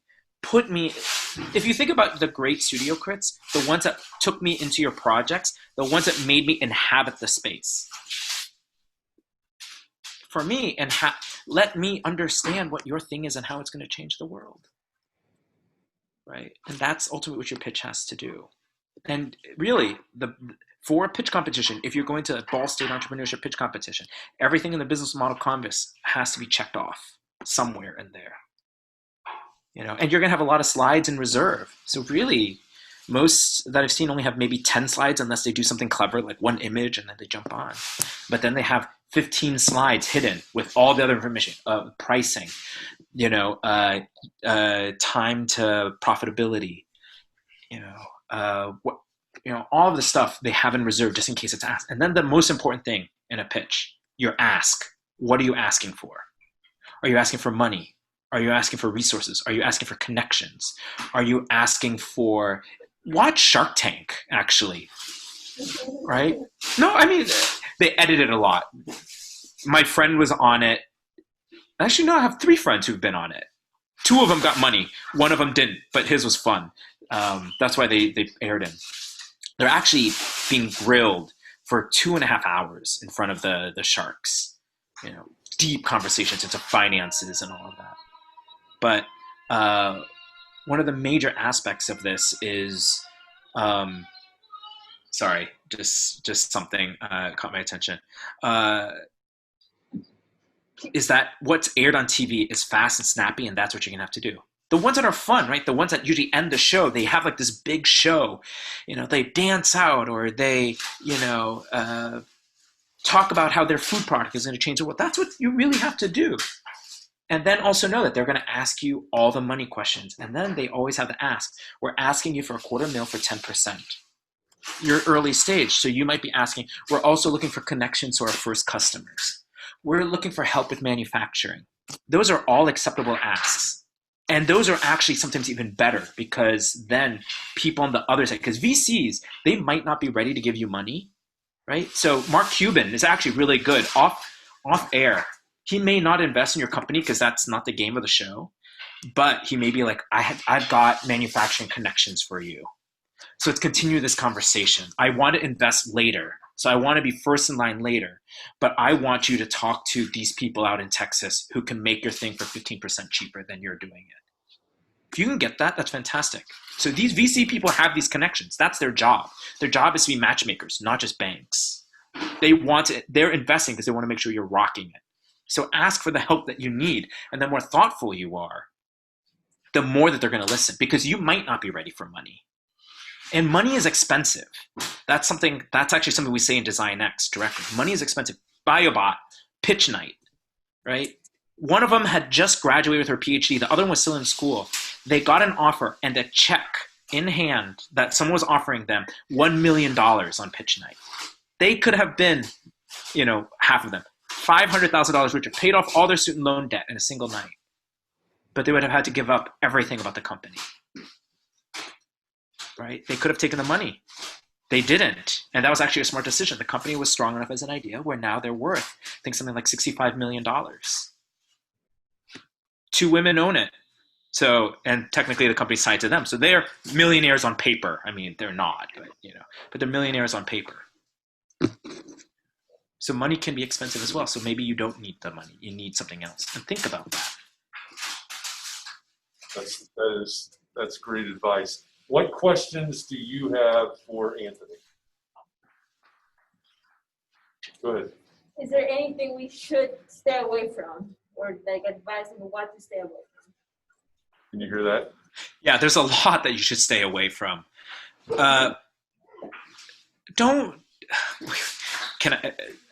If you think about the great studio crits, the ones that took me into your projects, the ones that made me inhabit the space. For me, and let me understand what your thing is and how it's going to change the world. right? And that's ultimately what your pitch has to do. And really, for a pitch competition, if you're going to a Ball State entrepreneurship pitch competition, everything in the business model canvas has to be checked off somewhere in there. And you're going to have a lot of slides in reserve. So really, most that I've seen only have maybe 10 slides unless they do something clever, like one image and then they jump on. But then they have 15 slides hidden with all the other information, pricing, time to profitability, all of the stuff they have in reserve just in case it's asked. And then the most important thing in a pitch, your ask. What are you asking for? Are you asking for money? Are you asking for resources? Are you asking for connections? Are you asking for, watch Shark Tank, actually, right? No, I mean, they edit it a lot. My friend was on it. Actually, no, I have 3 friends who've been on it. 2 of them got money. 1 of them didn't, but his was fun. That's why they aired him. They're actually being grilled for 2.5 hours in front of the sharks. Deep conversations into finances and all of that. But one of the major aspects of this is, sorry, just something caught my attention. Is that what's aired on TV is fast and snappy, and that's what you're gonna have to do. The ones that are fun, right? The ones that usually end the show, they have like this big show. They dance out, or they, talk about how their food product is going to change the world. That's what you really have to do. And then also know that they're going to ask you all the money questions. And then they always have to ask, we're asking you for $250,000 for 10%. You're early stage, so you might be asking, we're also looking for connections to our first customers. We're looking for help with manufacturing. Those are all acceptable asks. And those are actually sometimes even better, because then people on the other side, because VCs, they might not be ready to give you money, right? So Mark Cuban is actually really good off air. He may not invest in your company because that's not the game of the show, but he may be like, I've got manufacturing connections for you. So let's continue this conversation. I want to invest later. So I want to be first in line later, but I want you to talk to these people out in Texas who can make your thing for 15% cheaper than you're doing it. If you can get that, that's fantastic. So these VC people have these connections. That's their job. Their job is to be matchmakers, not just banks. They're investing because they want to make sure you're rocking it. So ask for the help that you need. And the more thoughtful you are, the more that they're going to listen, because you might not be ready for money. And money is expensive. That's actually something we say in DesignX directly. Money is expensive. BioBot, pitch night, right? One of them had just graduated with her PhD. The other one was still in school. They got an offer and a check in hand that someone was offering them $1 million on pitch night. They could have been, half of them, $500,000 richer, paid off all their student loan debt in a single night. But they would have had to give up everything about the company. Right? They could have taken the money. They didn't. And that was actually a smart decision. The company was strong enough as an idea where now they're worth, I think, something like $65 million. 2 women own it. So, and technically the company's tied to them. So they're millionaires on paper. I mean, they're not, but they're millionaires on paper. So money can be expensive as well. So maybe you don't need the money. You need something else. And think about that. That's great advice. What questions do you have for Anthony? Go ahead. Is there anything we should stay away from, or like advice on what to stay away from? Can you hear that? Yeah, there's a lot that you should stay away from. I'm going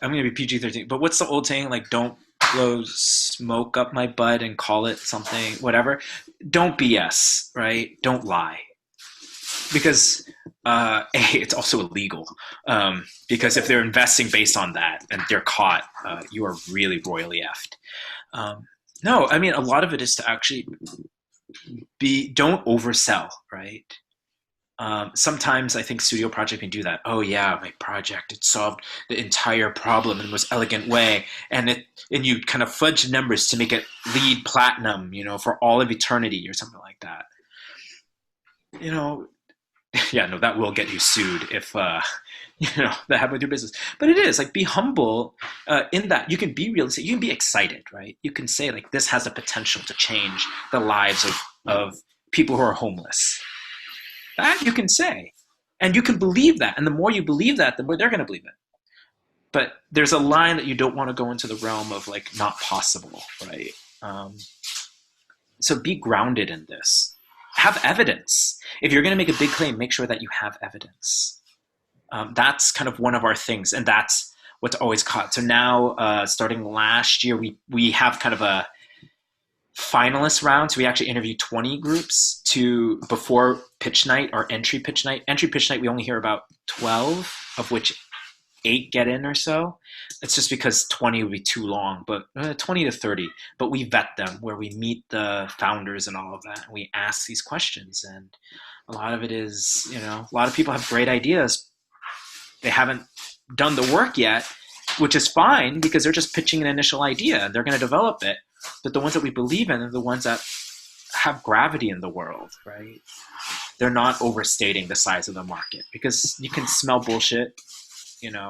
to be PG-13, but what's the old saying? Like, don't blow smoke up my butt and call it something, whatever. Don't BS, right? Don't lie. Because it's also illegal. Because if they're investing based on that and they're caught, you are really royally effed. No, I mean, a lot of it is to actually don't oversell, right? Sometimes I think studio project can do that. Oh yeah, my project, it solved the entire problem in the most elegant way. And you kind of fudge numbers to make it lead platinum, for all of eternity or something like that. Yeah, no, that will get you sued if, that happened with your business. But it is, like, be humble in that you can be realistic. You can be excited, right? You can say, like, this has the potential to change the lives of people who are homeless. That you can say. And you can believe that. And the more you believe that, the more they're going to believe it. But there's a line that you don't want to go into the realm of like not possible, right? So be grounded in this. Have evidence. If you're going to make a big claim, make sure that you have evidence. That's kind of one of our things, and that's what's always caught. So now, starting last year, we have kind of a finalist round. So we actually interview 20 groups before pitch night or entry pitch night. Entry pitch night, we only hear about 12, of which 8 get in or so. It's just because 20 would be too long, but 20 to 30. But we vet them where we meet the founders and all of that. And we ask these questions. And a lot of it is, a lot of people have great ideas. They haven't done the work yet, which is fine because they're just pitching an initial idea and they're going to develop it. But the ones that we believe in are the ones that have gravity in the world, right? They're not overstating the size of the market because you can smell bullshit.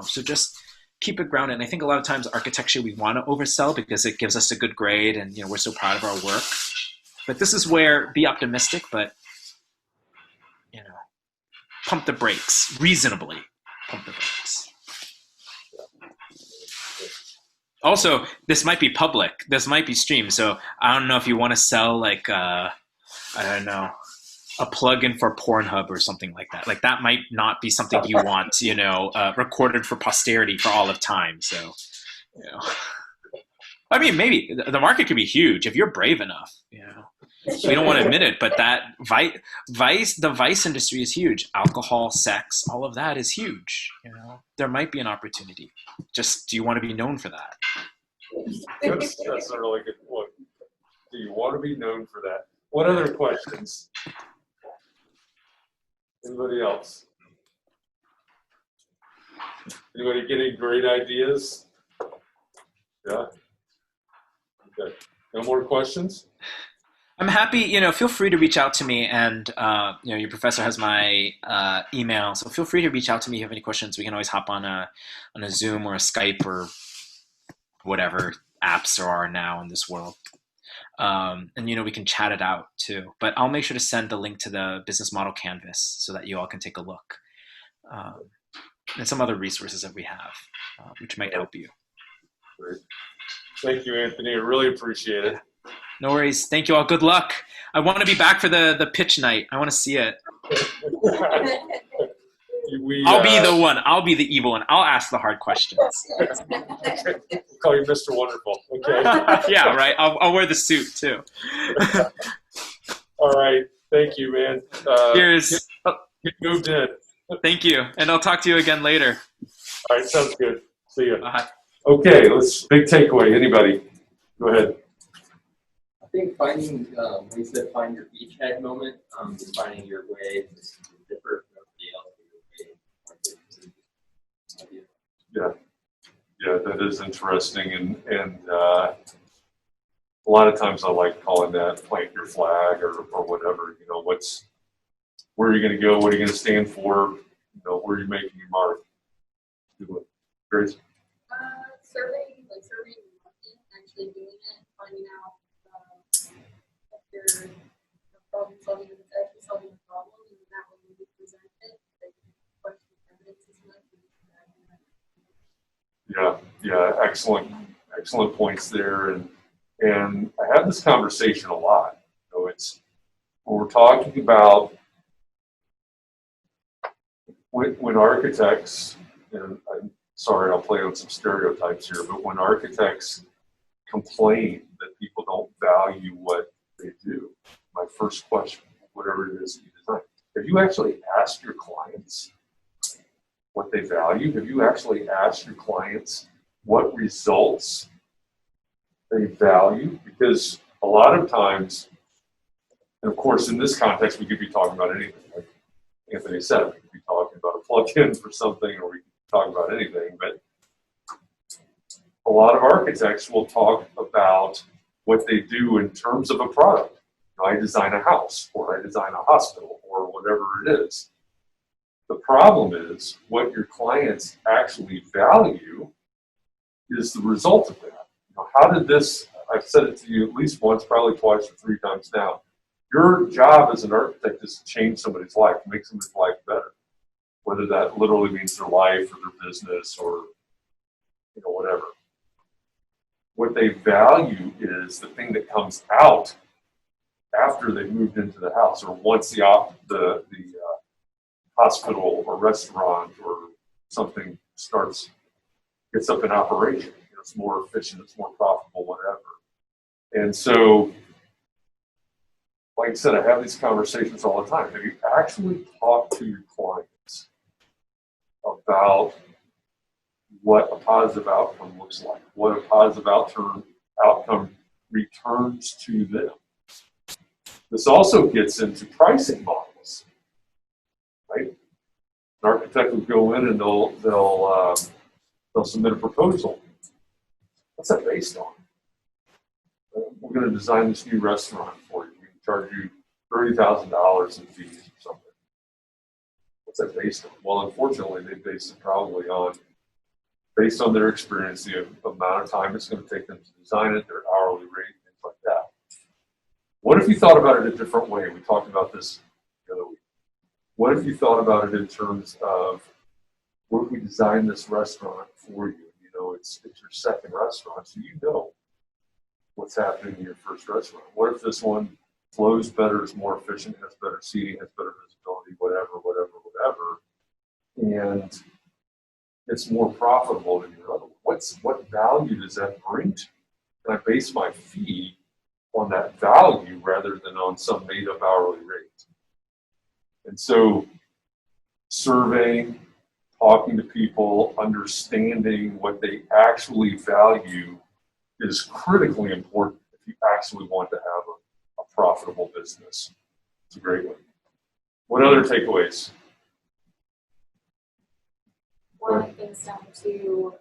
So just keep it grounded. And I think a lot of times architecture, we want to oversell because it gives us a good grade and, we're so proud of our work. But this is where be optimistic, but, pump the brakes reasonably. Pump the brakes. Also, this might be public. This might be streamed. So I don't know if you want to sell like, I don't know, a plugin for Pornhub or something like that. Like that might not be something you want, recorded for posterity for all of time. So, I mean, maybe the market could be huge if you're brave enough. We don't want to admit it, but that the vice industry is huge. Alcohol, sex, all of that is huge. There might be an opportunity. Just, do you want to be known for that? That's a really good point. Do you want to be known for that? What other questions? Anybody else? Anybody getting great ideas? Yeah. Okay. No more questions? I'm happy, feel free to reach out to me and, your professor has my email. So feel free to reach out to me if you have any questions. We can always hop on a Zoom or a Skype or whatever apps there are now in this world. And, we can chat it out too. But I'll make sure to send the link to the business model canvas so that you all can take a look. And some other resources that we have, which might help you. Great. Thank you, Anthony. I really appreciate it. No worries. Thank you all. Good luck. I want to be back for the pitch night. I want to see it. I'll be the one. I'll be the evil one. I'll ask the hard questions. Call you Mr. Wonderful. Okay. Yeah, right. I'll wear the suit too. All right. Thank you, man. Cheers. Get moved in. Thank you. And I'll talk to you again later. All right. Sounds good. See you. Bye. Okay. Big takeaway. Anybody? Go ahead. I think finding, when you said find your beachhead moment, just finding your way to differ from everybody else. Yeah, that is interesting, and a lot of times I like calling that plant your flag or whatever. Where are you going to go? What are you going to stand for? Where are you making your mark? Do it. Grace? Surveying the market, actually doing it, finding out if you're problem solving, if it's actually solving the problem, and that way when you present it, they can question evidence as much. Yeah, excellent points there, and I have this conversation a lot. It's when we're talking about when architects, and I'm sorry, I'll play on some stereotypes here, but when architects complain that people don't value what they do, my first question, whatever it is that you design, have you actually asked your clients what they value? Have you actually asked your clients what results they value? Because a lot of times, and of course in this context we could be talking about anything, like Anthony said, we could be talking about a plug-in for something, or we could be talking about anything, but a lot of architects will talk about what they do in terms of a product. I design a house, or I design a hospital, or whatever it is. The problem is what your clients actually value is the result of that. How did this, I've said it to you at least once, probably twice or 3 times now, Your job as an architect is to change somebody's life, make somebody's life better, whether that literally means their life or their business or whatever. What they value is the thing that comes out after they've moved into the house, or once the hospital or restaurant or something gets up in operation. It's more efficient, it's more profitable, whatever. And so, like I said, I have these conversations all the time. Have you actually talked to your clients about what a positive outcome looks like, what a positive outcome returns to them? This also gets into pricing models, right? An architect will go in and they'll submit a proposal. What's that based on? We're going to design this new restaurant for you. We can charge you $30,000 in fees or something. What's that based on? Well, unfortunately, they base it probably based on their experience, the amount of time it's going to take them to design it, their hourly rate, things like that. What if you thought about it a different way? We talked about this the other week. What if you thought about it in terms of, what if we design this restaurant for you? It's your second restaurant, so you know what's happening in your first restaurant. What if this one flows better, is more efficient, has better seating, has better visibility, whatever, and it's more profitable than your other one? What value does that bring to you? And I base my fee on that value rather than on some made-up hourly rate. And so surveying, talking to people, understanding what they actually value is critically important if you actually want to have a profitable business. It's a great one. What other takeaways? Boiling things down to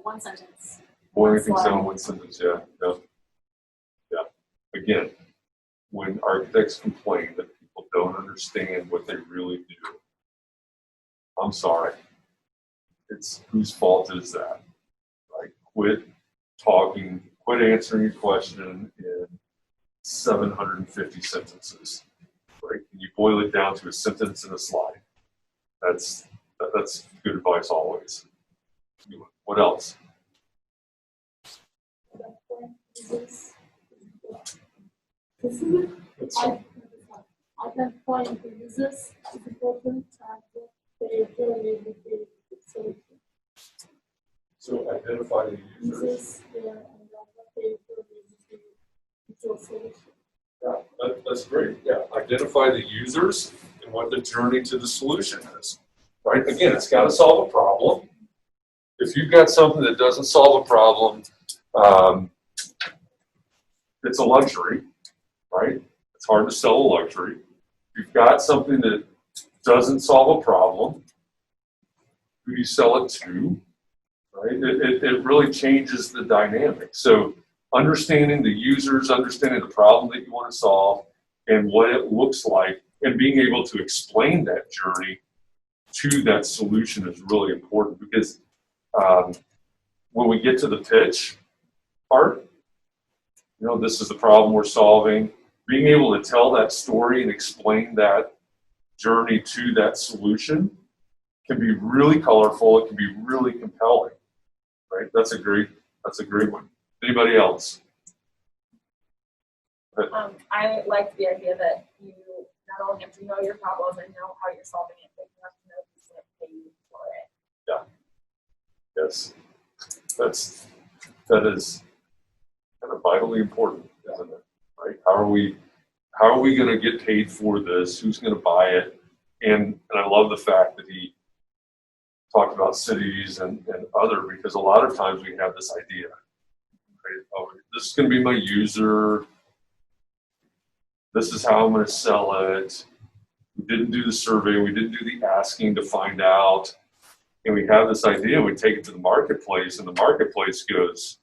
one sentence. Boiling things down to one sentence, yeah. Again, when architects complain that people don't understand what they really do, I'm sorry. It's whose fault is that? Right? Quit answering your question in 750 sentences. Right? Can you boil it down to a sentence and a slide? That's good advice always. What else? Identifying the users is important, and the journey with the solution. So identify the users. Users, and what they journey with the solution. Yeah, that's great. Yeah, identify the users and what the journey to the solution is. Right? Again, it's got to solve a problem. If you've got something that doesn't solve a problem, it's a luxury, right? It's hard to sell a luxury. If you've got something that doesn't solve a problem, who do you sell it to? Right? It really changes the dynamic. So understanding the users, understanding the problem that you want to solve and what it looks like, and being able to explain that journey to that solution is really important, because when we get to the pitch part, this is the problem we're solving. Being able to tell that story and explain that journey to that solution can be really colorful. It can be really compelling, right? That's a great one. Anybody else? I like the idea that you not only have to know your problem and know how you're solving it, but you have to know who's going to pay you for it. Yeah. Yes. That is kind of vitally important, isn't it? Right? How are we going to get paid for this? Who's going to buy it? And I love the fact that he talked about cities and other, because a lot of times we have this idea, right? Oh, this is going to be my user. This is how I'm going to sell it. We didn't do the survey. We didn't do the asking to find out. And we have this idea, we take it to the marketplace, and the marketplace goes,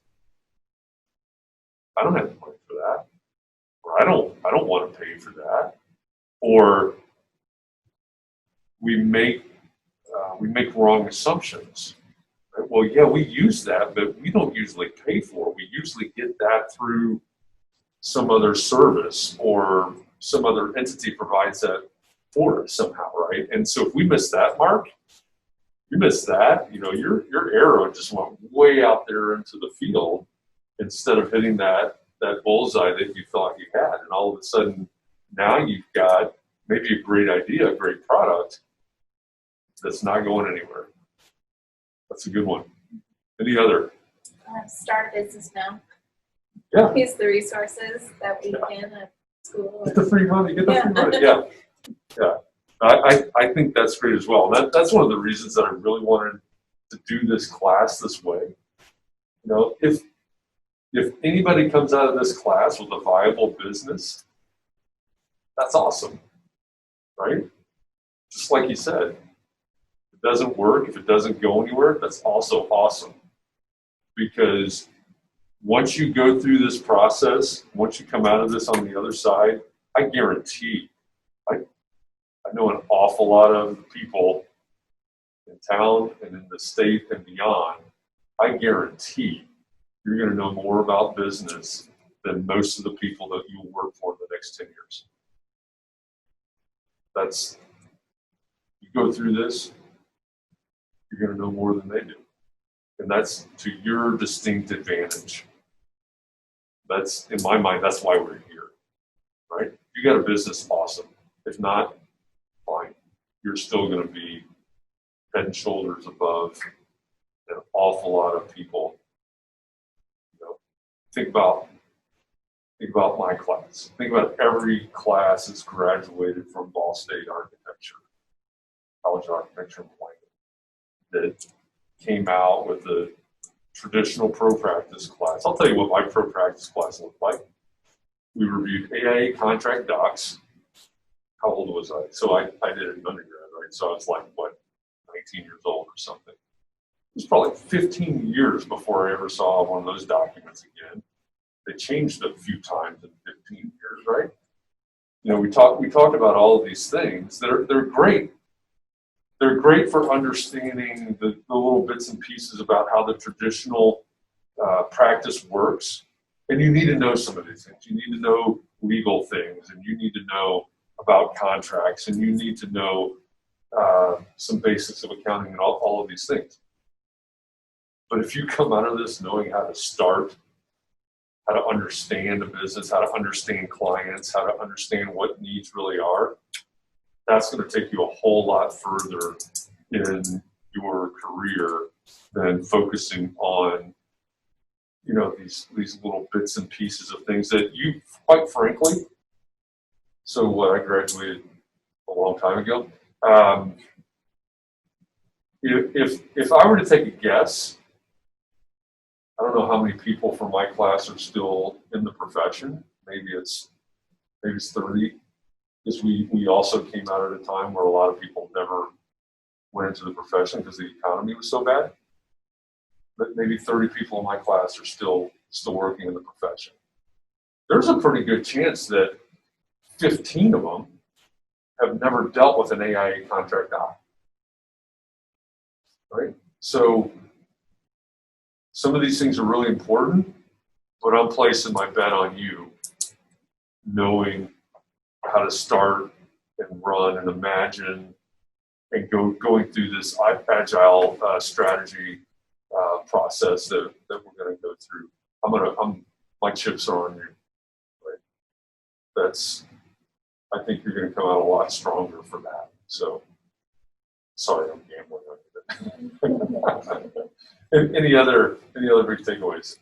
I don't have the money for that. Or I don't want to pay for that. Or we make wrong assumptions. Right? Well, yeah, we use that, but we don't usually pay for it. We usually get that through some other service or some other entity provides that for us somehow, right? And so if we miss that mark, you miss that, you know, your arrow just went way out there into the field instead of hitting that bullseye that you thought you had. And all of a sudden, now you've got maybe a great idea, a great product that's not going anywhere. That's a good one. Any other? Start a business now. Yeah. Use the resources that we can at school. Get the free money. Get the Yeah. free money. Yeah. Yeah. I think that's great as well. That's one of the reasons that I really wanted to do this class this way. You know, if anybody comes out of this class with a viable business, that's awesome, right? Just like you said, if it doesn't work, if it doesn't go anywhere, that's also awesome. Because once you go through this process, once you come out of this on the other side, I guarantee, I know an awful lot of people in town and in the state and beyond, I guarantee you're going to know more about business than most of the people that you'll work for in the next 10 years. That's, you go through this, you're going to know more than they do. And that's to your distinct advantage. That's, in my mind, that's why we're here, right? If you got a business, awesome. If not, fine. You're still going to be head and shoulders above an awful lot of people. You know, think about my class. Think about every class that's graduated from Ball State Architecture, College of Architecture and Planning, that came out with a traditional pro practice class. I'll tell you what my pro practice class looked like. We reviewed AIA contract docs. How old was I? So I did it in undergrad, right? So I was like, what, 19 years old or something. It was probably 15 years before I ever saw one of those documents again. They changed a few times in 15 years, right? You know, we talked about all of these things. They're great. They're great for understanding the little bits and pieces about how the traditional practice works. And you need to know some of these things. You need to know legal things, and you need to know about contracts, and you need to know some basics of accounting and all of these things. But if you come out of this knowing how to start, how to understand a business, how to understand clients, how to understand what needs really are, that's going to take you a whole lot further in your career than focusing on, you know, these little bits and pieces of things that you, quite frankly, so what, I graduated a long time ago. If I were to take a guess, I don't know how many people from my class are still in the profession. Maybe it's 30. Because we also came out at a time where a lot of people never went into the profession because the economy was so bad. But maybe 30 people in my class are still working in the profession. There's a pretty good chance that 15 of them have never dealt with an AIA contract doc. Right? So some of these things are really important, but I'm placing my bet on you knowing how to start and run and imagine and going through this agile strategy process that we're going to go through. My chips are on you. Right? I think you're going to come out a lot stronger for that. So, sorry, I'm gambling on you. Any other big takeaways?